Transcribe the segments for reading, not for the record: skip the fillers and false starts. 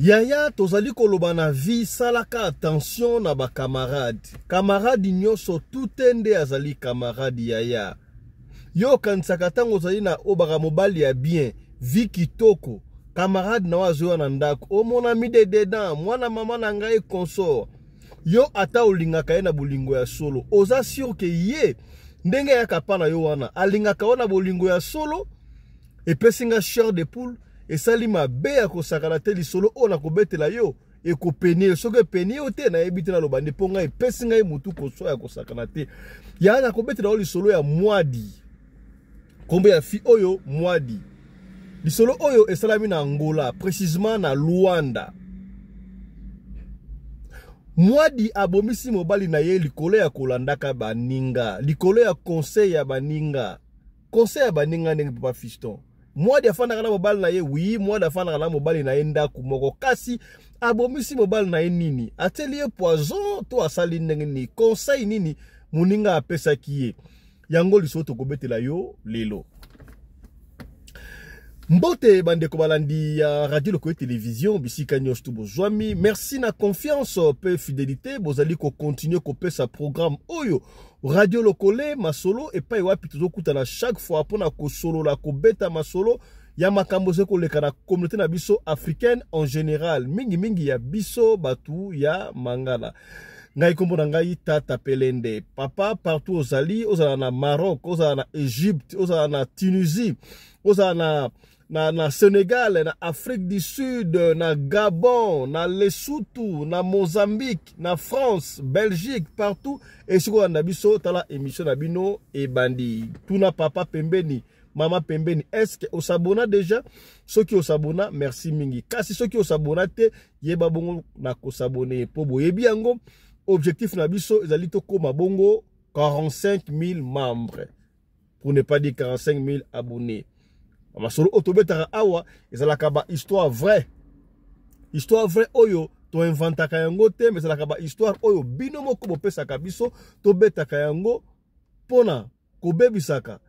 Yaya tozali koloba na vie salaka attention na ba camarade. Camarade nyoso tutende azali camarade yaya. Yo kansaka tango zali na obaka mobali ya bien, vie kitoko. Camarade na wazo na ndako. O mon ami de dedans, mwana mama na ngai consort. Yo ata olingaka ye na bolingo ya solo. Oza sûr que ye ndenge ya kapana yo wana. Alingaka ona bolingo ya solo. E pesinga chair de poule. Et salima be ya kosakana te lisolo ona kobetela yo e ko penir soke penir te na ebite na lobande ponga e pesinga e mutu koso ya kosakana te ya na kobetela yo lisolo ya mwadi kombe ya fi oyo mwadi lisolo oyo esalami na Angola précisément na Luanda mwadi abomisi mobali na ye likolo ya kolandaka baninga likolo ya conseil ya baninga ndenge papa fiston Mwadi afana na mobali na ye oui mwadi afana na mobali na ye ndaku moko kasi abomisi mobali na ye nini atelier poison to asali ndenge ni conseil nini muninga apesa kiye yango liso to kobetela yo lelo mbote bandeko balandi ya radio loko télévision bisika nyos to bozwami merci na confiance pe fidélité bozali ko continuer ko pesa programme oyo radio lokole masolo et pa wapi tozokuta na chaque fois pona ko solo la ko beta masolo ya makambo ze ko leka na communauté na biso africaine en général mingi ya biso batu ya mangala ngai kombo na ngai tata pelende papa partout ozali na Maroc ozala na Égypte ozala na Tunisie ozala na Sénégal, na Afrique du Sud, na Gabon, na Lesotho, na Mozambique, na France, Belgique, partout. Et si vous avez tala émission nabino et bandi. Tuna papa pembeni, mama pembeni. Est-ce que vous s'abonnez déjà? Ceux qui vous abonnent, merci mingi. Kasi ceux qui vous abonnent, yeba bongo na ko s'abonner. Pobo yebi yango, objectif nabiso, ezalito koma bongo 45 000 membres. Pour ne pas dire 45 000 abonnés. Masolo otobetaka awa ezalaka ba histoire vraie oyo to inventaka yango te mais ezalaka ba histoire oyo bino moko bopesaka biso to betaka yango pona kobebisaka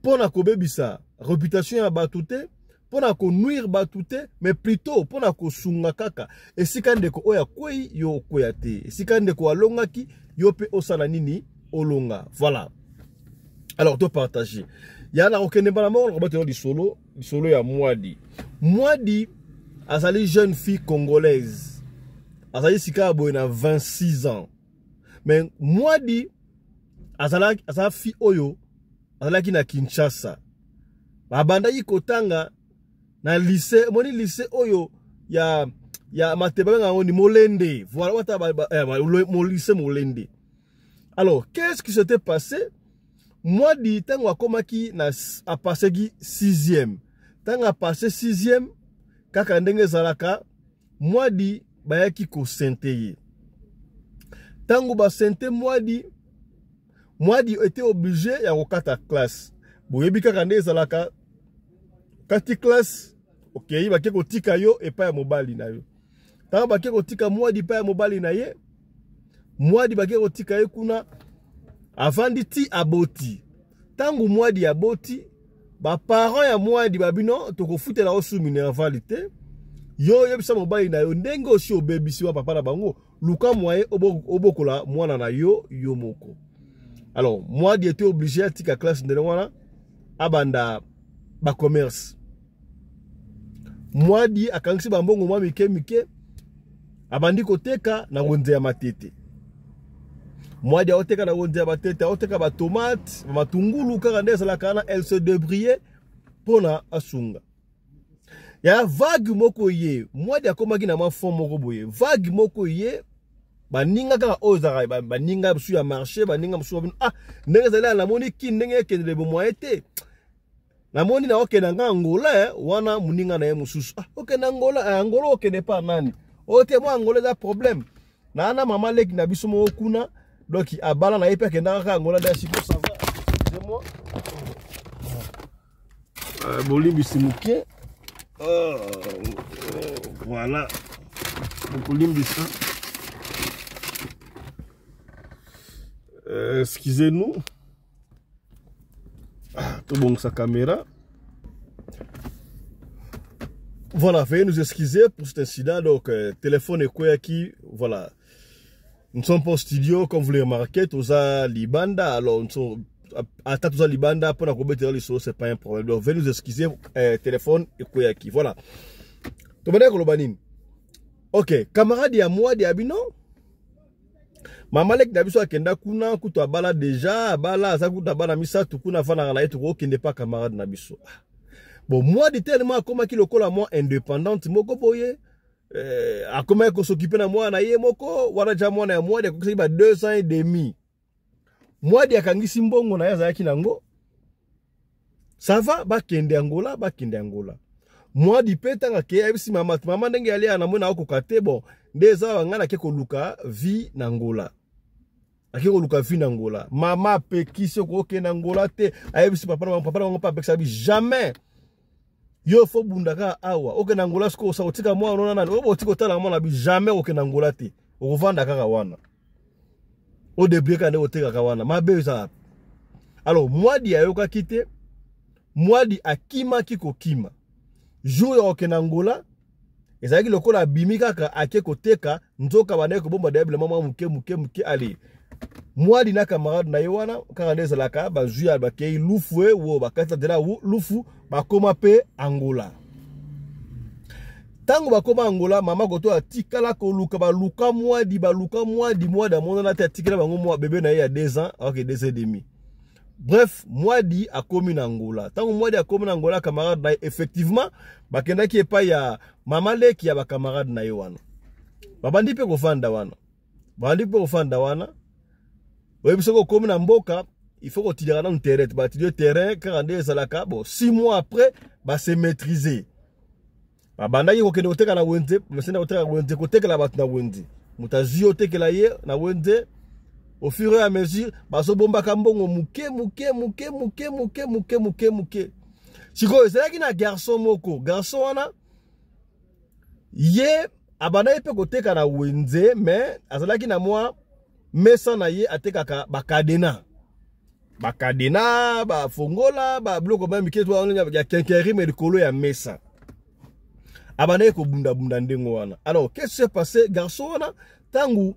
pona kobebisa réputation ya batu te pona ko nuire batu te mais plutôt pona ko sunga kaka esika ndeko oya kwei yo koya te esika ndeko alongaki yo pe osala nini olonga voilà. Alors, de partager. Il y a aucun élément, on va te dire solo ya Mwadi. Mwadi, azali jeune fille congolaise. Azali sika boyna 26 ans. Mais Mwadi, azala fille oyo, azala ki na Kinshasa. Babanda yi kotanga na lycée, moni lycée oyo ya mateba nga ni Molende. Voilà wata mo lycée Molende. Alors, qu'est-ce qui s'était passé? Mwadi tango akomaki na a passé ki 6e. Tango a passé 6e, kaka ndenge zalaka, Mwadi bayaki ko senteye. Tango ba sente Mwadi était obligé ya kokata classe. Boyebi kaka ndenge zalaka kati classe, OK, ba keko tika yo et pa ya mobali na yo. Tango ba keko tika Mwadi pa ya mobali na ye, Mwadi ba keko tika ye kuna avandi ti aboti. Tangu Mwadi aboti, ba parents ya Mwadi babino toko futela osu minervalite. Yo yebisa mobali na yo ndenge osi obebisi wa papa na bango, luka mwaye obokola mwana na yo moko. Alors, Mwadi était obligé à tika classe ndele wana abanda ba commerce. Mwadi akangisi ba mbongo mwa mike abandi koteka na wenze ya matete. Mwadi aoteka na wonde ya batete, aoteka ba tomate, matungulu kaka ndeza la kana, elle se débrouillait pona asunga. Ya vague moko ye, Mwadi akomaki na mafon moko boye. Vague moko ye, baninga kaka ozara, baninga msu ya marché, baninga msu ya ndenge zala na moni ki ndenge kendele bomwa ete. Na moni na oke na Angola, wana muninga na ye mususu. Oke na Angola, Angola oke ne pa nani. Ote mo Angola da problème. Na ana mama leki na biso mo kuna. Donc, à Bala, na épée, on a un chico, ça va. C'est moi. Bolimbi Simouké. Voilà. Bolimbi ça. Excusez-nous. Tout bon, sa caméra. Voilà, veuillez nous excuser pour cet incident. Donc, téléphone est quoi qui, voilà. Nous sommes pas au studio, comme vous l'avez remarqué, tous à Libanda. Alors, nous sommes à tous à Libanda pour la couverture les choses, c'est pas un problème. Donc, veuillez nous excuser, téléphone est quoi qui, voilà. Ok, camarade ya moi de Abino. Mamalek Dabiso akenda kuna kuto abala déjà, abala azakuta abala misa tukuna fana na yetu ko kende pas camarade Nabiso. Bon, moi, de tellement comme qui le colle moi indépendante, moko boye, a comment qu'on s'occupe na moi na ye moko, wala jamwa na moi de ko ba 2 ans et demi. Moi de akangi simbongo na ya zaki nango. Ça va ba kende Angola, ba kende Angola. Moi di petanga ke abisi mama ndenge ali na mona okokate bon, ndeza ngana ke ko luka vie na Angola. Ake ko luka vie na Angola. Mama pe kiso ko ke na Angola te, abisi papa na pas avec jamais. Yo fo bundaka awa oke na Angola sko sa otika mwa onona nani obo otiko tala mwa na bi jamais oke na Angola te okuvanda kaka wana o debreka ne oteka ka wana mabe za. Alors moi di ayoka kite moi di akima kiko kima jour oke na Angola ezaki lokola bimika ka ake koteka nzoka bana ko bomba dable mama muke ali moi di na camarade na yewana kaka ndeza laka ba zuya ba kei lufue wo bakata de la lufu bakoma pe Angola. Tango bakoma Angola mama koto atikala ko luka ba luka moi di moi da mona na atikala bango moi bébé na ya 2 ans ok 2 ans et demi. Bref, moi di akomi na Angola. Tango moi di akomi na Angola camarade na effectivement bakenda ki epa ya mama leki ya ba camarade na yewana. Babandi pe ko fanda wana. Bandi pe ko fanda wana. Oui, parce que comme na mboka, il faut qu'on tire dans le terrain. Bah, tu dis terrain, 42 salaka. Bon, 6 mois après, bah, c'est maîtrisé. Bah, banda yi okende oteka na wende, mesena oteka na wende, koteka la bat na wende. Mutazi oteka la ye na wende. Au fur et à mesure, bah, so bomba kambongo muke. Siko, c'est là qu'il y a garçon moko. Garçon wana, ye, abana yi pe koteka na wende, mais, azala ki na moi, mesa na ye atekaka bakadena ba fongola ba bloko ba miketo ya kenkeri me likolo ya mesa abana ko bunda ndengo wana. Alors qu'est-ce qui s'est passé garçon wana tangu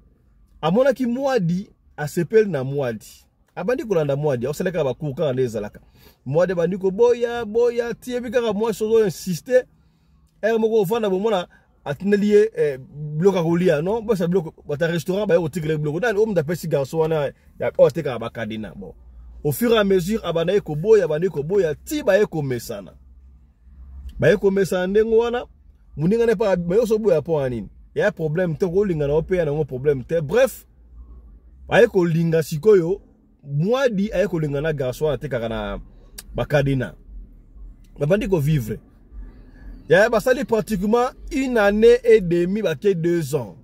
amona ki mwadi asepel na mwadi abandi kolanda mwadi oseleka ba kuka ndezalaka mwadi bandi ko boya tie bikaka moi sozo insister moko ofanda bomona atinalie bloka kolia non ba sa bloka ba restaurant ba yo tigre bloka dan om da pesi garçon wana ya oteka bakadina. Bon, au fur et à mesure abana ko boya ti ba ko mesana ndengo wana muninga ne pa ba yo so boya po anini ya problème te ko linga na opea na ngo problème te. Bref, ba ko linga sikoyo mwadi ko linga na garçon wana teka na bakadina babandi ko vivre. Il y a pratiquement 1 année et demie, 2 ans.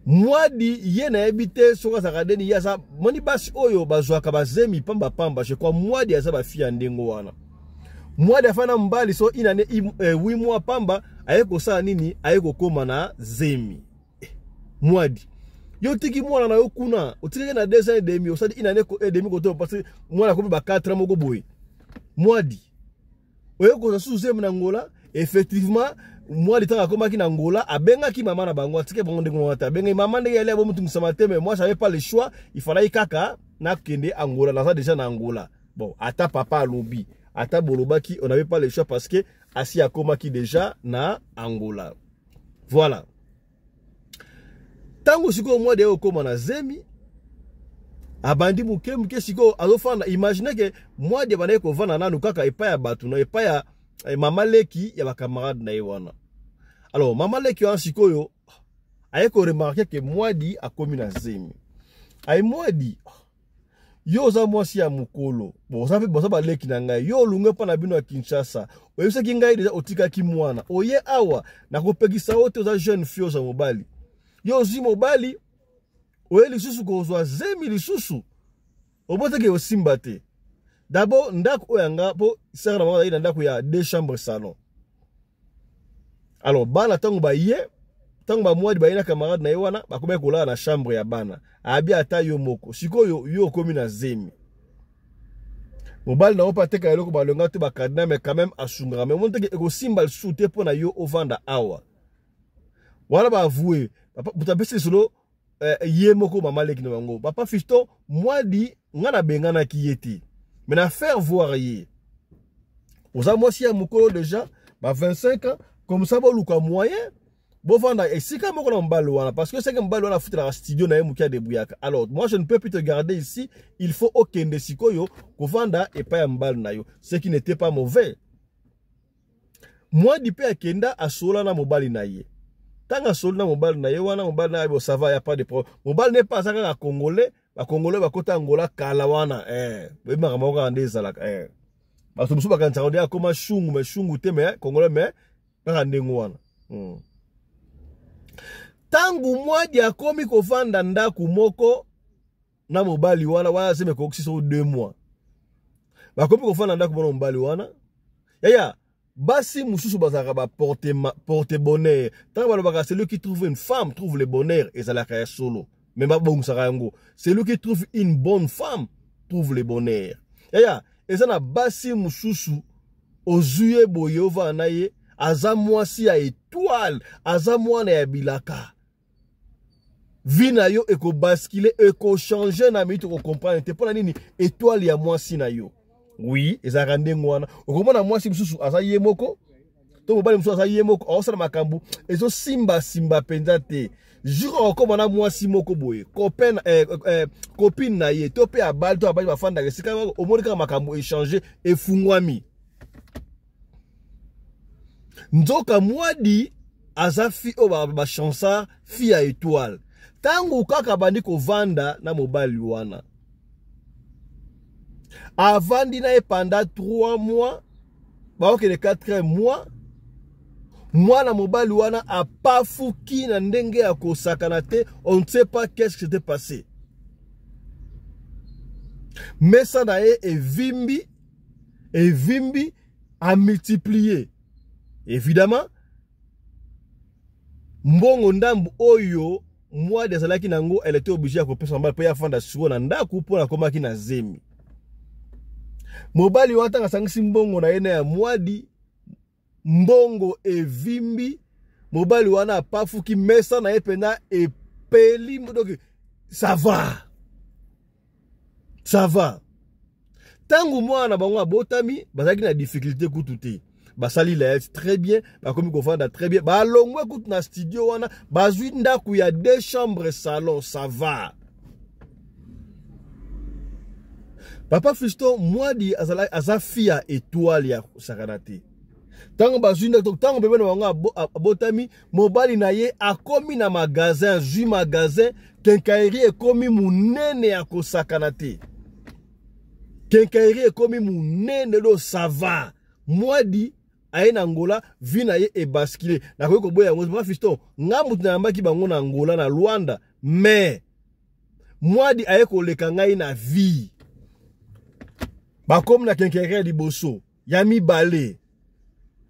Moi, il y a habité sur la radeni, il y a ça, moni basi oyo, bazwa kabazemi, pamba, je crois, moi, il y a ça, fille en dengoana. Moi, il y a fana mbali, so 1 année, 8 mois, pamba, ayeko sa nini, ayeko komana, zemi. Moi, yo tiki moi, na yo kuna, o tiki na 2 ans et demi, o sa di 1 année et demi, koto, parce que moi, la komi ba 4 ans, moko boy. Moi, oye ko sous na Angola effectivement moi le temps comme qui na Angola abenga ki mama na bango atike bango ndenge ngota benga mama ndenge yale bo mutu msamate mais moi j'avais pas le choix, il fallait kaka na kende Angola na ça déjà na Angola. Bon, ata papa lobi ata bolobaki on n'avait pas le choix parce que asi akoma ki déjà na Angola. Voilà, tango siko moi de okoma na zemi abandi muke siko azofanda. Imaginez que moi de bana ko vana nanu kaka epa ya batu na epa ya mama leki ya ba camarade na yewana. Alors mama leki en sikoyo ayeko remarquer que moi di akomi na zemi ay moi di yo za mwasi ya mukolo bon ça fait bon ça ba leki na ngai yo lunge pa na bino ya Kinshasa oyebisa ki ngai deja otika ki mwana oye awa na kopekisa ote za jeune fille za mobali yo zi mobali oye lisusu kozwa zemi lisusu obote ke osimba te. D'abord ndako oyanga po sera na mwana ndako ya 2 chambres salon. Alors bana tango ba ye tango ba mwadi ba ina camarade na yewana bakobe kolala na chambre ya bana abi ata yo moko sikoyo yo komi na zemi. mobali na pas teka eloko balonga te bakadina mais quand même asungra mais monte ke simba soute pona yo ovanda awa wala ba avouer papa butabesi solo yé moko mama leki na bango papa Fiston moi di ngana bengana ki yeti mais na faire voir yé oza moi si ya mukolo déjà ba 25 ans comme ça ba luka moyen bon vanda et si comme on wana parce que c'est que mbalo wana foutre la studio na mukia de buyaka alors moi je ne peux plus te garder ici il faut aucun de sikoyo ko vanda et pas mbalo na yo ce qui n'était pas mauvais moi di pe akenda asola na mobali na ye tanga sola na mobali na ye wana mobali na yo ça va y a pas de problème mobali n'est pas ça ka congolais ba congolais ba kota angola kala wana be maka moko ndeza la ba so musuba kan tsaka koma shungu me shungu te me congolais me ka ndengo wana tangu mwadi akomi kovanda ndaku moko na mobali wana seme ko so 2 mois bakomi kovanda ndaku mona mobali wana yaya basi mususu bazaka ba porter bonheur tangu balobaka celui qui trouve une femme trouve le bonheur et ça la kaya solo mais ba bongusaka yango celui qui trouve une bonne femme trouve le bonheur yaya eza na basi mususu ozuye boyova na ye aza mwasi ya étoile aza mwana ya bilaka vina yo eko basculer eko changer na minute ko comprendre te pona nini étoile ya mwasi na yo oui ezaka ndengo wana okomona mwasi mususu aza ye moko to mobali mususu aza ye moko osala makambu ezo simba penza te jour okomona mwasi moko boye copine na ye to pe abali to abali bafanda resika omoni kaka makambu échanger efungwami nzoka mwadi aza fi o ba chansard fi ya étoile tangu kaka bandi ko vanda na mobali wana avandi na pendant 3 mois ba ke 4 mois mwana mobali wana apafuki na ndenge ya kosakana te on ne sait pas qu'est-ce qui s'était passé mais ça na evimbi a multiplié évidemment mbongo ndambu oyo moi des alaki nango elle était obligée à couper son bal pour ya fanda suo na ndaku pour na komaki na zemi mobali watanga sangisi mbongo na yene ya mwadi mbongo evimbi mobali wana pafuki mesa na epena epeli donc ça va tangu mwana bango abotami bazaki na difficulté kututé basali la très bien bakomi kovanda très bien balongwe kutu na studio wana bazwi ndaku ya 2 chambres salon ça va papa Fiston mwadi aza fia étoile ya sakanate tango bazwi ndaku tango bebe na bango abotami mobali na ye akomi na magasin ju magasin kenkairi ekomi munene ya kosakanate kenkairi ekomi munene lo ça va mwadi aye na Angola vina ye e basculer na ko boya yango papa Fiston ngamu tunambaki bango na Angola na Luanda mais mwadi aye ko leka ngai na vie bakomi na kenkere liboso ya mibale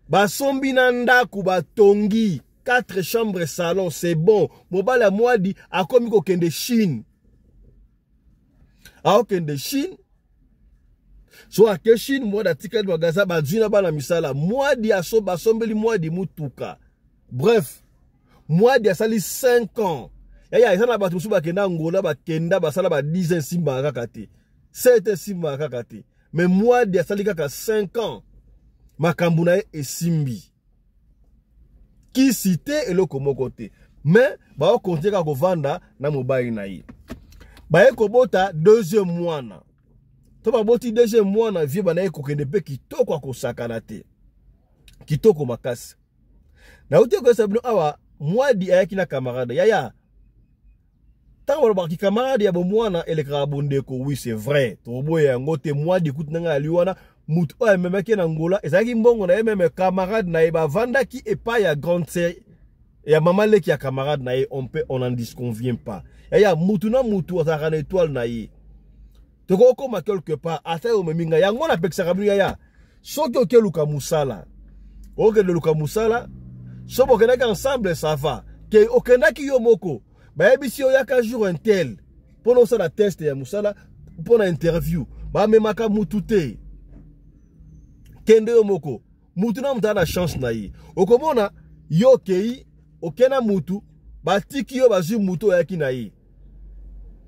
basombi na ndaku batongi 4 chambres salon c'est bon mobala mwadi akomi ko kende Chine aokende Chine so ake Chine mwadi atikali magaza bazina bana misala mwadi asoba sombeli mwadi mutuka bref mwadi asali 5 ans yaya isana batu musuba kenda Angola bakenda basala ba 10 ans simba kaka te 7 ans simba kaka te mais mwadi asali kaka 5 ans makambu na esimbi ki cité eloko moko te mais ba kontinue ka kovanda na mobali na ye ba ekobota deuxième mwana to ba boti deuxième mwana vie bana ekokende pe kitoko akosakana te kitoko makasi na uti ko sabino awa mwadi ayaki na camarade yaya tango ba ki camarade ya bo mwana elekra bondeko oui c'est vrai to boya yango te mwadi kutinanga aliwana mutu oya memeke na Angola ezaki mbongo na même camarade na eba vanda ki epa ya grande sœur ya maman leki ya camarade na ye on en disconvient pas yaya mutu na mutu azaka na étoile na ye toko koma quelque part ata yo meminga yango na pekisa kabili yaya soki oke luka musala oke luka musala so bokendaki ensemble ça va ke okendaki yo moko bayebisi yo yaka jour un tel pour nous la test ya musala pour na interview ba memaka mutu te kende yo moko mutu na mutu na chance na ye okomona yo kei okena mutu batiki yo bazui mutu oyaki na ye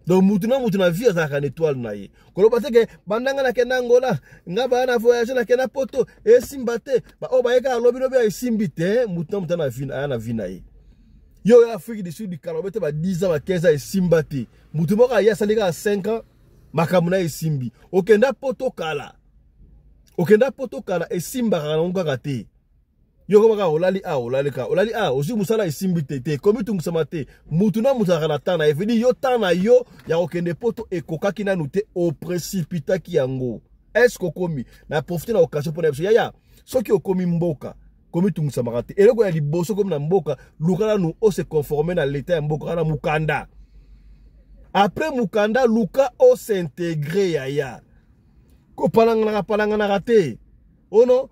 donc mutu na vie azalaka na étoile na ye koloba te ke bandanga na kenda ngola nga baya na voyage na kenda poto esimba te o bayeka alobi esimbi te mutu na vie na ye yo Afrique du Sud du Calobete ba 10 ans ba 15 ans esimba te mutu moko ya salika 5 ans makambo na esimbi okenda poto kala esimba kana ngaka te yo komaka olali ozi musala esimbi te komi tungusama te mutu na mutu kana tana evidi yo tana yo ya okende poto ekokaki nanu te o précipitaki yango est-ce kokomi na profiter na occasion pona biso ya soki okomi mboka komi tungusama te eloko ya liboso komi na mboka lukala nu o se conformer na l'état ya mboka na mukanda après mukanda luka o s'intégrer ya ko palangana te ono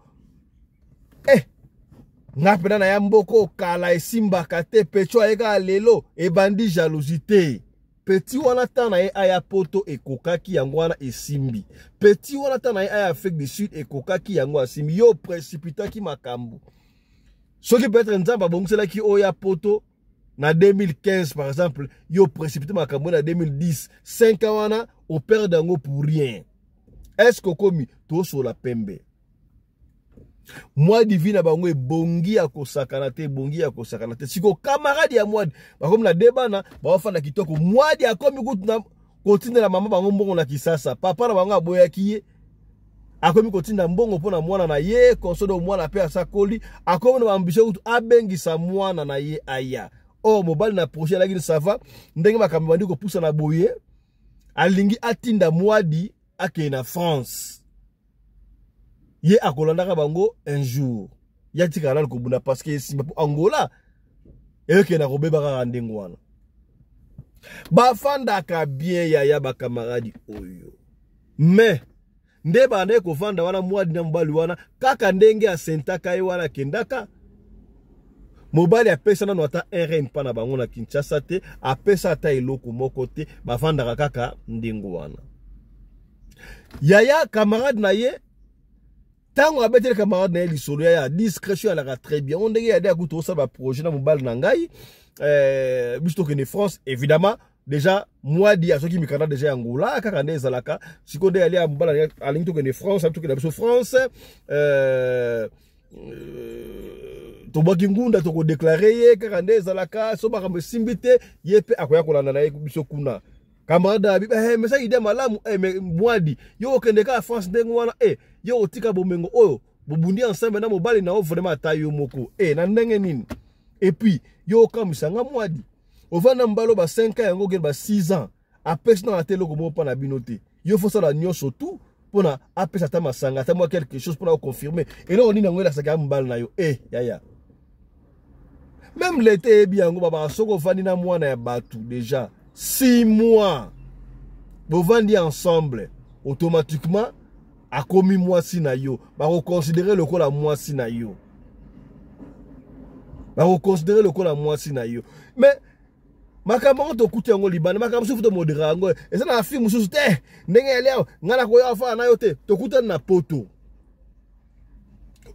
ngapena na ya mboko kala esimba kate pecho ayeka lelo ebandi jalousie petit wana tana ye aya poto ekokaki yango wana esimbi petit wana tana ye aya Afrique du Sud ekokaki yango asimbi yo précipitaki makambo soki peut-être nzamba bongiselaki oya poto na 2015 par exemple yo précipité makambo na 2010 5 ans wana au perdre yango pour rien est-ce que komi to sur la pembe moi divina bango ebongi ya kosakana te siko camarade ya mwadi bakomi na debana bafana kitoko mwadi akomi kutina kotinda na mama bango mbongo na kisasa papa na bango aboyaki ye akomi kotinda mbongo pona mwana na ye konsodo mwana pe asakoli akomi na ambition kutu abengisa mwana na ye aya mobali na projet la gini sava ndenge makambo bandi ko poussa na boye alingi atinda mwadi ake na France ye akolandaka bango un jour ya tika na ko buna parce que simba Angola eke na kobeba ka ndengo wana bafanda ka bien ya ba camarade oyo mais nde bande ko fanda wana mwadi na mbali wana kaka ndenge asentaka ye wana kendaka mobali apesa na ata RN pa na bango na Kinshasa te apesa ata eloko moko te bafanda kaka ndengo wana yaya camarade na ye tango abetele camarade na ye lisolo ya discrétion alaka très bien on ndenge ya de akuto sa ba projet na mobali na ngai bisto que ne France évidemment déjà moi di asoki mikanda déjà Angola kaka nde ezalaka siko nde ali ya mobali alingi to que ne France to que na biso France to boki ngunda to ko déclarer ye kaka nde ezalaka so ba simbite ye pe akoya kolanda na ye biso kuna camarade abi mais ça ide malamu mais mwadi yo okende ka France ndengo wana yo otika bomengo oyo bobundi ensemble na mobali na vraiment tayo moko na ndenge nini et puis yo kamisanga mwadi ovanda mbalo ba 5 ans yango ba 6 ans apesi na telo ko mopa na binote yo faut ça la nyonso tout pona apesa ta masanga ta moi quelque chose pour confirmer et là on dit na ngela saka mbalo na yo ya même l'été bien ngo baba soko fandi na mwana ya batu déjà 6 mois bovandi ensemble automatiquement akomi mwasi na yo ba reconsidérer le kola mwasi na yo mais makambo to kuti yango libana makambo sufu to modera yango eza na film susu te ndenge leo ngana ko yo fa na yo te to kuta na poto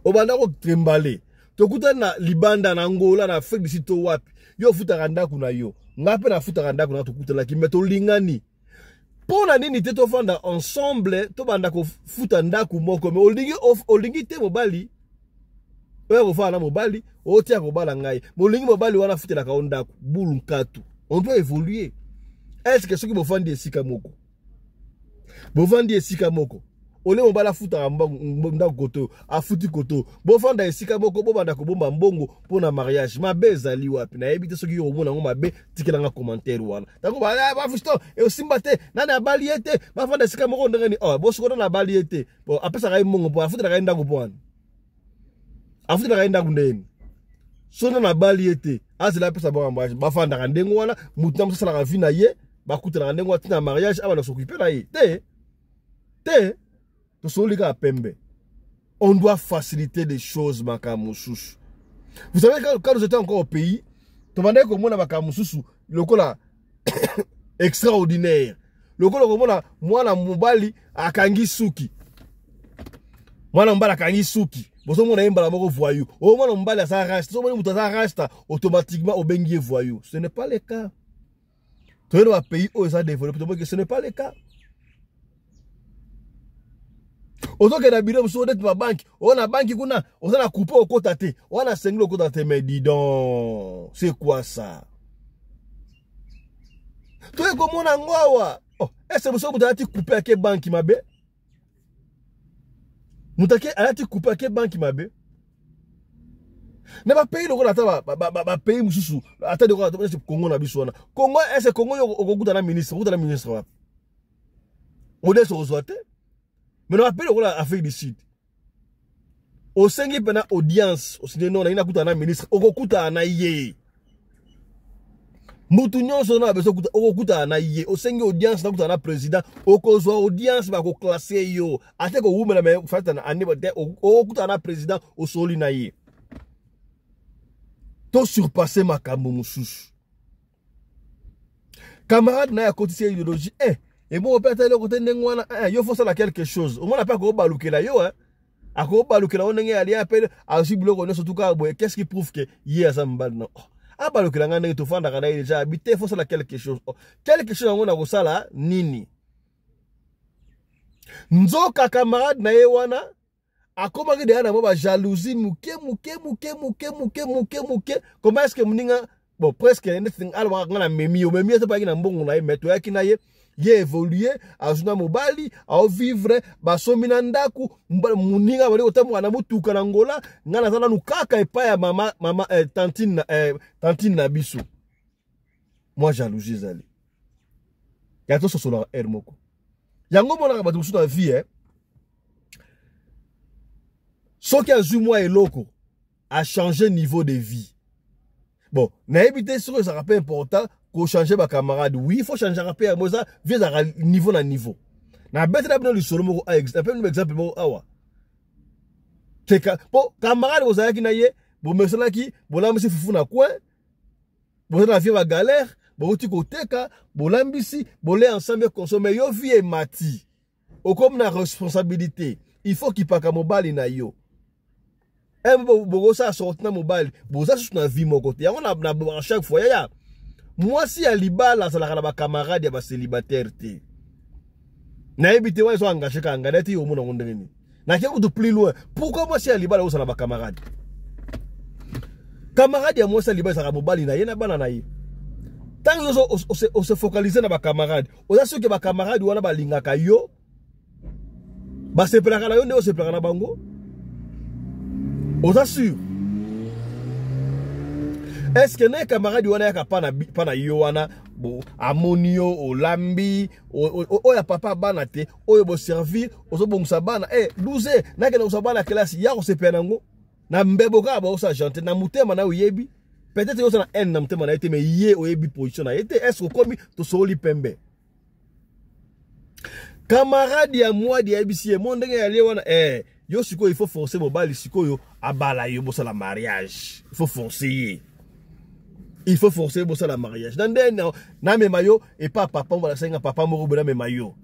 obanda ko trembale to kuta na libanda na Angola na Afrique du Sud to wapi yo futa ndaku na yo ngape na futa ndaku na to kuta la kimeto lingani pona nini te to fanda ensemble to banda ko futa ndaku moko me olingi te mobali oya ko fa na mobali o tia ko bala ngai molingi mobali wana futela ka ndaku bulu nkatu on peut évoluer est-ce que soki bofandi esika moko ole mobala futa ndaku koto afuti koto bofanda esika moko bobanda ko bomba mbongo pona mariage mabe ezali wapi na yebite soki yo mona ngo mabe tikela nga commentaire wana tako ba fusto e osimba te nani abali ete bafanda esika moko ndengeni bosoko na abali ete bo apesa ka mbongo po afuta ka ndaku pona afuta ka ndaku ndeni sona na bali ete azela pesa ba mariage bafanda ka ndengo wana mutu na sala ka vie na ye bakutela ka ndengo tina mariage abana s'occuper na ye te on doit faciliter les choses, Makamususu. Vous savez, quand nous étions encore au pays, tu m'as dit que moi, Makamususu, le cola extraordinaire. Le cola, moi, la Mobali, à Kangi Suki. Mwana mbala kangi suki. Boso mona yembala moko voyou. O mwana mbala sa rasta. So mwana mutaza rasta. Automatiquement au bengi voyou. Ce n'est pas le cas. Tout le pays où ça développé. Ce n'est pas le cas. Autant que la bidon sur ma banque. On a banque kuna. On a coupé au côté te. On a cinglé au côté te. Mais dis donc. C'est quoi ça? Tout est comme on a ngwawa. Oh. Est-ce que vous avez coupé à quelle banque ma bé? Moutake alati couper ke banki mabe na ba pays loko na ta ba pays mususu ata de ko na Congo na biso na Congo est Congo yo okuta na ministre wa modèle so zoate mais na ba pays loko na Afrique du Sud o sengi pena audience o sine non na ina kuta na ministre okuta na ye mutu nyonso na beso okuta na ye o sengi audience na kuta na président okozwa audience ba ko classer yo ate ko wumela me fata na anibo de okuta na président o soli na ye to surpasser makambo mususu camarade na ya kotisi idéologie et bon peut-être le côté ndengwana yo faut ça quelque chose au moins pas ko balukela yo ako balukela onenge ali appel a sibiloko no surtout ka boy qu'est-ce qui prouve que hier ça mbal non ah bah le kilanga n'est tofanda kana déjà habité faut ça quelque chose on a kosala nini nzoka camarade na yewana akoma ki derrière na ba jalousie muke comment est-ce que muninga bon presque ndeti alwa ngana memi c'est pas na mbongo na yemeto yaki na ye évoluer azuna mobali a vivre basomi na ndaku muninga bali otamu na mutuka na ngola ngana zana nukaka epa ya mama tantine na biso moi jalousie zali ya to sosola moko yango mona ba tusu na vie soki azu moi eloko a changer niveau de vie bon na éviter sur ça rappelle important pour changer ma camarade. Oui, il faut changer rappel moi ça vient à niveau na niveau. Na bête na bino lisolo moko exemple moko awa. Teka po camarade vous avez ki na ye, bo mesala ki, bo lambisi fufu na coin. Bo na vie ba galère, bo ti ko teka, bo lambisi, bo les ensemble consommer yo vie et mati. O comme na responsabilité, il faut qu'il pas ka mobali na yo. Bo ça sortir na mobali, bo ça sur na vie moko te. Yango na chaque fois ya. Moi si à libala ça la ba camarade ya ba célibataire te. Na ebité wa so engagé ka nganati yo mona ngondeni. Na ke plus loin. Pourquoi moi si à libala ça la ba camarade? Camarade ya moi ça libala ça mobali na ye na bana na ye. Tant on se focaliser na ba camarade. On a ceux que ba camarade wana ba lingaka yo. Ba se plaka na yo ne se plaka na bango. On assure. Est-ce que les camarades wana pana yowana bo amonio olambi o ya papa bana te o bo servir ozo bongsa bana 12 na ke na bana classe ya ko se penango na mbebo ka ba osa janté na mutema na uyebi peut-être yo na en na mutema na été mais ye oyebi position na été est-ce que comme to soli pembe camarade ya moi di ABC mon ndenge ya lewana yo siko il faut forcer mobali siko yo abala yo bo la mariage il faut forcer. Il faut forcer pour ça la mariage. Na me mayo et pas papa on va la papa moko bena me mayo.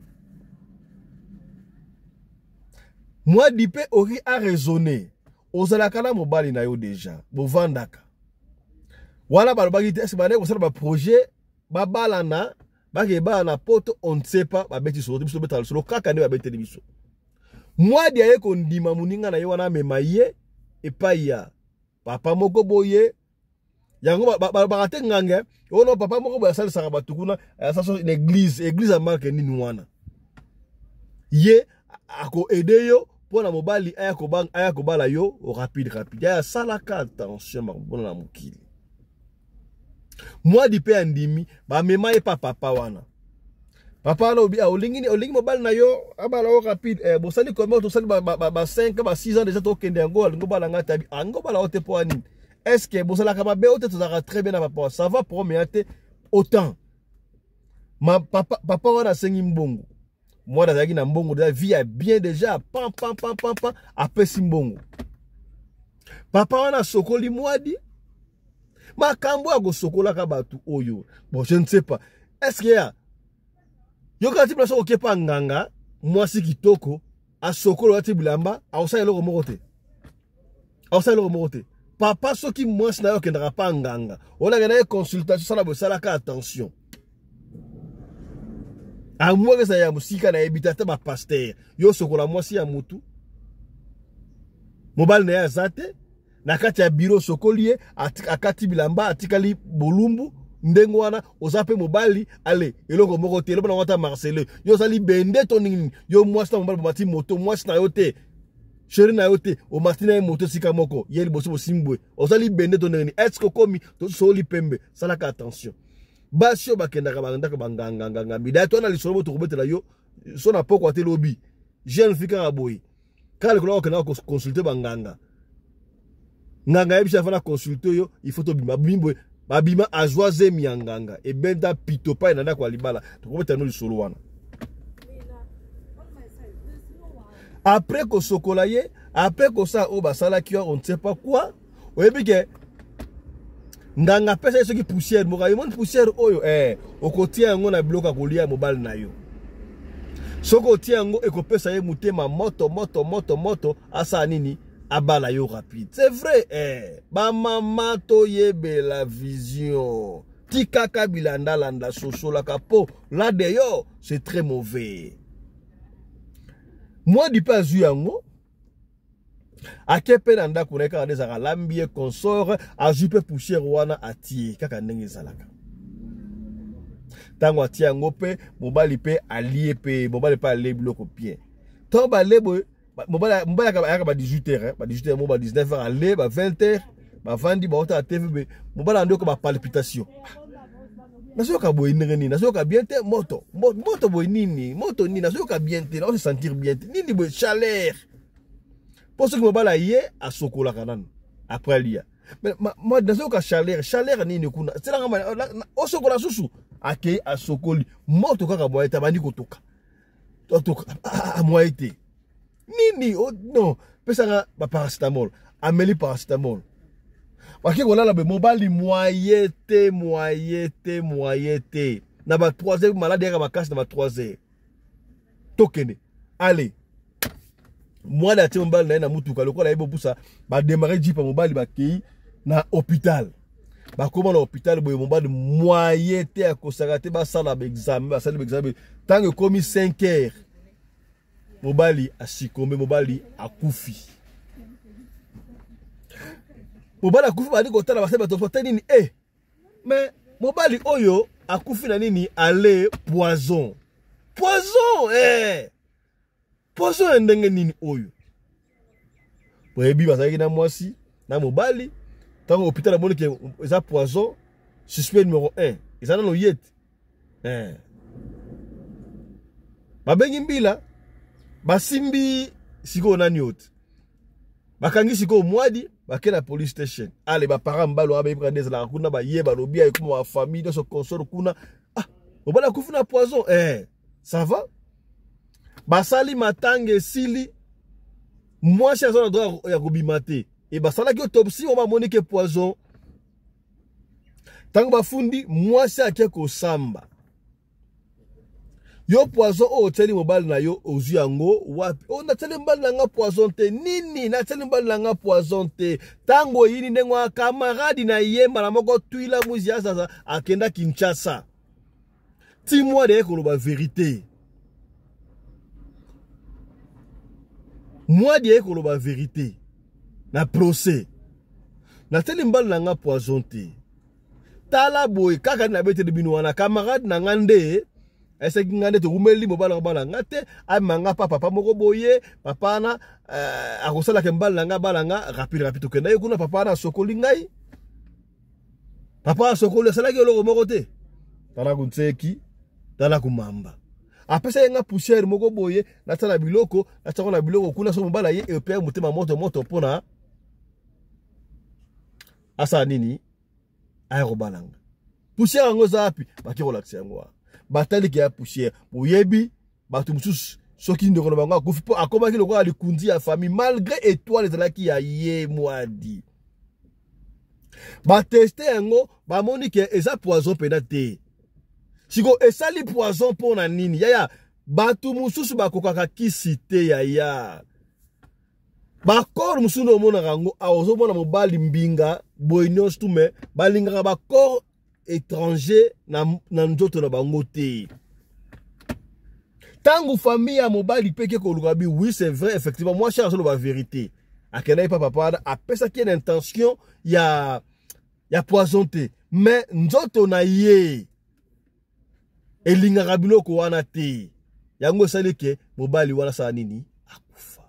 Moi dipe ori a raisonné. Ozala kana mobali na yo déjà. Bo vandaka. Wala ba bagite est-ce ba ne ko sala projet ba balana ba ke ba na poto on ne sait pas ba beti so biso betal so kaka ne ba beti biso. Moi dia ye ko ndima muninga na yo wana me maye et pas ya papa moko boye yango ba nganga ono papa moko ba sala sanga batukuna ça une église a marque nini wana ye ako aider yo pona mobali aya ko bala yo rapide ya sala ka attention makona na mukili moi di pe andimi ba mema e papa wana papa lo bi olingi mobali na yo abala o rapide bo sali comment to sali ba 5 ba 6 ans déjà to kende ngo bala ngata bi ngo bala o te po anini. Est-ce que vous allez bien très bien à papa ça va pour m'aider autant ma papa on a 5 mbongo moi dans na mbongo de la vie a bien déjà pam après simbongo papa on a sokoli mwadi makambo ya go sokola ka batu oyo bon je ne sais pas est-ce que ya yo quand tu place okepa nganga moi si kitoko a sokolo ati bilamba aosa eloko moko te. Aosa eloko moko te. Papa soki mwasi na yo kendaka pa nganga. Ona ngana consultation sala bosala ka attention. A moi que ça ya musika na ebitata ba pasteur. Yo sokola mwasi ya mutu. Mobile na ya zate na kati ya bureau sokolier akati bilamba atikali bolumbu ndengo wana ozape mobali ale eloko moko te eloko na wata Marcelo yo sali bende to nini yo mwasi na mobali mati moto mwasi na yo te chéri na yo te o mati na moto sika moko yeli boso bosimbwe ozali bende to nini est-ce que komi to soli pembe salaka attention basio bakendaka bandaka banganga bida to na lisolo to kobetela yo so na poko ate lobi jeune fika aboyi kale ko na consulter banganga nganga yebisha fana consulter yo il faut to bima bimbo babima azwaze mianganga e benda pitopa inanda kwa libala to kobetela no lisolo wana après ko sokola ye après ko ça o basala ki on ne sait pas quoi oyebike nganga pesa soki poussière moka yimon poussière oyo okotia ngo na bloka kolia mobile na yo soko otia ngo ekopesa ye mutema moto asa nini abala yo rapide c'est vrai ba mama to yebe la vision tikaka bilanda landa sosola kapo là d'ailleurs c'est très mauvais moi du pas yango akepe na ndako na kaka ndeza kalambie consort ajupe poussière wana atie kaka ndenge zalaka tango atie yango pe mobali pe alie pe mobali pe alie biloko bien to ba lebo mobali aka ba 18h ba 18h mo ba 19h ale ba 20h ba vandi ba ota TV mobali andoko ba palpitation nasoka boy nini nasoka bien te moto boy nini moto nini nasoka bien te on se sentir bien te nini boy chaleur pour ce que mobala yé a sokola kanan après lia mais moi nasoka chaleur nini kuna c'est là o sokola susu ake a sokoli moto kaka boy tabandi kotoka totoka moite nini oh non pesa ba paracetamol ameli paracetamol parce que voilà la mobali moyete na ba 3 heures malade ya ba casse na ba 3 heures tokene allez moi la tie mobali na mutuka lokola yebo busa ba démarrer jipa mobali ba kei na hôpital ba koma na hôpital boye mobali moyete ya kosakate ba sala ba examen tant que komi 5 heures mobali a sikombe mobali akufi mobali akufi ba ndiko tala baseba to fote nini mais mobali oyo akufi na nini ale poison poison ndenge nini oyo boyebi basaki na mwasi na mobali tango hôpital a monike eza poison suspect numéro 1 eza na no yet babengi mbila basimbi siko nani yote bakangi siko mwadi bakena police station ale ba parents mbalo abayibra ndeza la kuna ba yeba lobia ekuma wa famille so console kuna obala kufuna poison ça va basali matange sili moi cher zona droit ya kobimate et basala ki autopsie on va monique poison tango bafundi moi cher akia ko samba yo poison o teli mobile na yo ozu yango wapi o na teli mobile na nga poison te nini na teli mobile na nga poison te tango yini ndengwa camarade na yemba na moko tuila muzi ya sasa akenda Kinshasa ti moi de ko ba vérité moi de ko ba vérité na procès na teli mobile na nga poison te tala boy kaka na bete de binwana camarade na ngande ese ngande to umeli mobala bala ngate ay manga papa moko boye papa na akosala ke mbala nga bala nga rapide to kenda kuna papa na sokoli ngai papa sokoli sala ke loko moko te tala kuntseki tala kumamba apesa nga poussière moko boye na tala biloko na tsakona biloko kuna so mobala ye e pe mutema moto pona asa nini ay robalanga poussière ngo zapi baki relaxer ngo batali ki ya poussière boyebi batu mususu soki ndeko na bango akufi po akomaki lokola likundi ya famille malgré étoile ezalaki ya ye mwadi bateste yango bamoni ke eza poison pena te siko esali poison pona nini yaya batu mususu bakokaka kisi te yaya. Bakor mususu no mona rango aozo mona mobali mbinga boynos tume balinga bakor étranger na nzoto na bango te. Tangu famille à mobali peke ko lukabi, oui c'est vrai effectivement moi cherche la vérité. Akena pas papa après ça qui est l'intention ya poisonté mais nzoto na ye elinga rabilo ko wana te. Yango sali ke mobali wana sa nini akufa.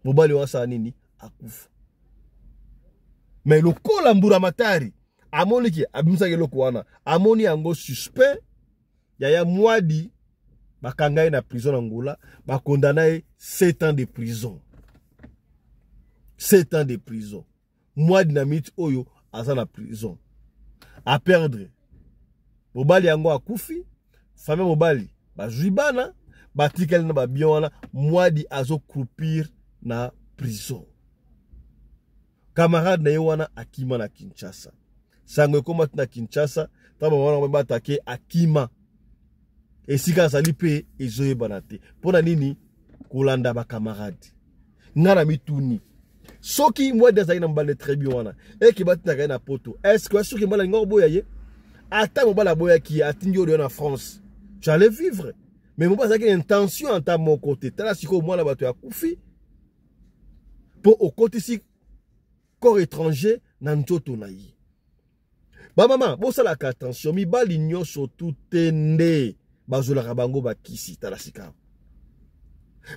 Mobali wana sa nini akufa. Mais le kola mbura matari amoni ki abimsa ke loko wana amoni yango suspect. Yaya Mwadi bakangai na prison Angola ba condamné 7 ans de prison. 7 ans de prison. Mwadi na mit oyo asa na prison. A perdre. Mobali yango akufi, famille mobali ba juibana, ba tikel na ba biona, Mwadi azo croupir na prison. Camarade na yewana akima na Kinshasa. Sangwe koma na Kinshasa, tama wana ba attaquer akima. Et si quand ça lui paye, ils ont banate. Pour nini, kolanda ba camarade. Ngana mituni. Soki moi des aïna mbale très bien. Et qui bat na poto. Est-ce que soki mbala ngor boya ye? Ata mbala boya qui a tindio en France. J'allais vivre. Mais moi ça qui intention en ta mon côté. Tala siko moi la bato ya koufi. Pour au côté si corps étranger na nzoto na yi. Ba maman, bon ça la attention, mi bali nyoso tout tende. Bazola rabango ba kisi talasika.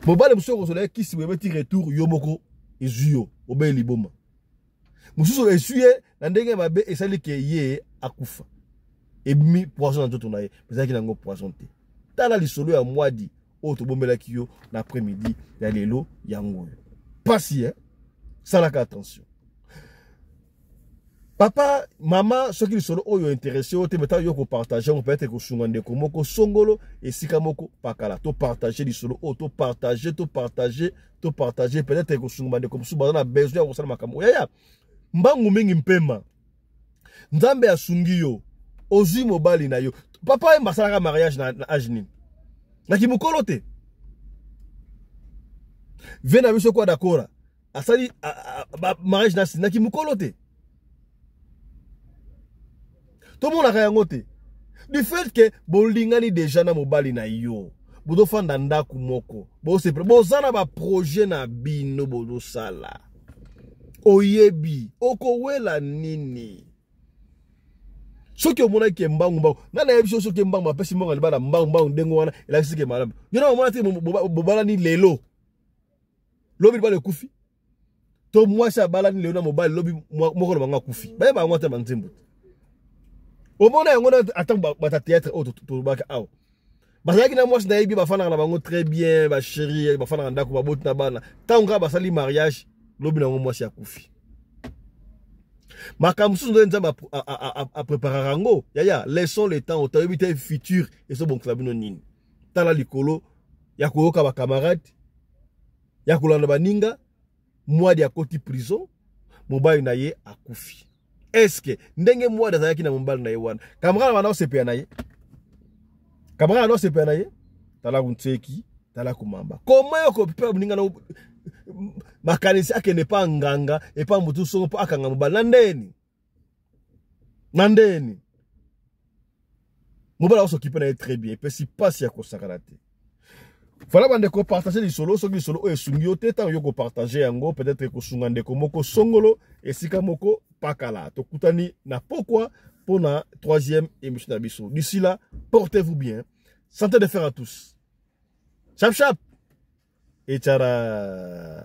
Mobale muso ko sola kisi we meti retour yomoko ezuyo obe liboma. Muso esuye na ndenge mabe esali ke ye akufa. Ebimi poison na nzoto na ye, bezaki nango poison te. Tala lisolo ya Mwadi o to bombela kiyo na après-midi ya lelo yango. Pasi salaka attention. Papa, maman, ceux qui sont intéressés, au téméta yoko partager, on peut être que sungande komoko songolo et sikamoko pakala. To partager les solo, to partager, peut-être que sungande comme sou bazana besoin de ça makamo. Ya mbangu mingi mpema. Nzambe asungi yo, ozi mobali na yo. Papa mbasala mariage na ajni. Na kimukolo te. Vena biso kwa d'accord. Asali mariage na kimukolo te. Tout le monde a rien. Du fait que bolingani déjà na mobali na yo. Bodo fanda ndaku moko. Bo se bozana ba projet na bino bodo sala. Oyebi, okowela nini. Soki omona ke mbangu mbangu. Nana yebi soki mbangu apesi mbonga libala mbangu ndengo wana ela kisike malamu. Yona omona te bobala ni lelo. Lobi libala kufi. To mwasha bala ni lelo na mobali lobi moko banga kufi. Ba ba ngota banzembo. Au moment où on attend ba théâtre au to baka aw. Bazaki na mwasi na yebi bafana na bango très bien, ba chérie, bafana na ndako ba botina bana. Tanga basali mariage, lobi na mwasi akufi. Makamsu ndo nzamba a préparer rango. Yaya, laissons le temps au tabité futur et ce bon klabino nini. Tala likolo ya koyoka ba camarade. Ya kolanda baninga, Mwadi ya koti prison, mobali na ye akufi. Est-ce que ndenge Mwadi azaki na mobali na ye wana kamera wana osepe na ye kamera wana osepe na ye tala kuntseki tala kumamba comment yoko pe buninga na makanisi akene pa nganga et pa mutu songo pa akanga mobali nandeni mobali osekipe na ye très bien et puis si passe ya kosakana te. Voilà bande ko partager les solo so solo o esungi o teta yo ko partager yango peut-être ko sunga ndeko moko songolo et sika moko pakala to kutani na pourquoi pour la 3e émission d'Abisso. D'ici là, portez-vous bien. Santé de fer à tous. Chap chap et tchara.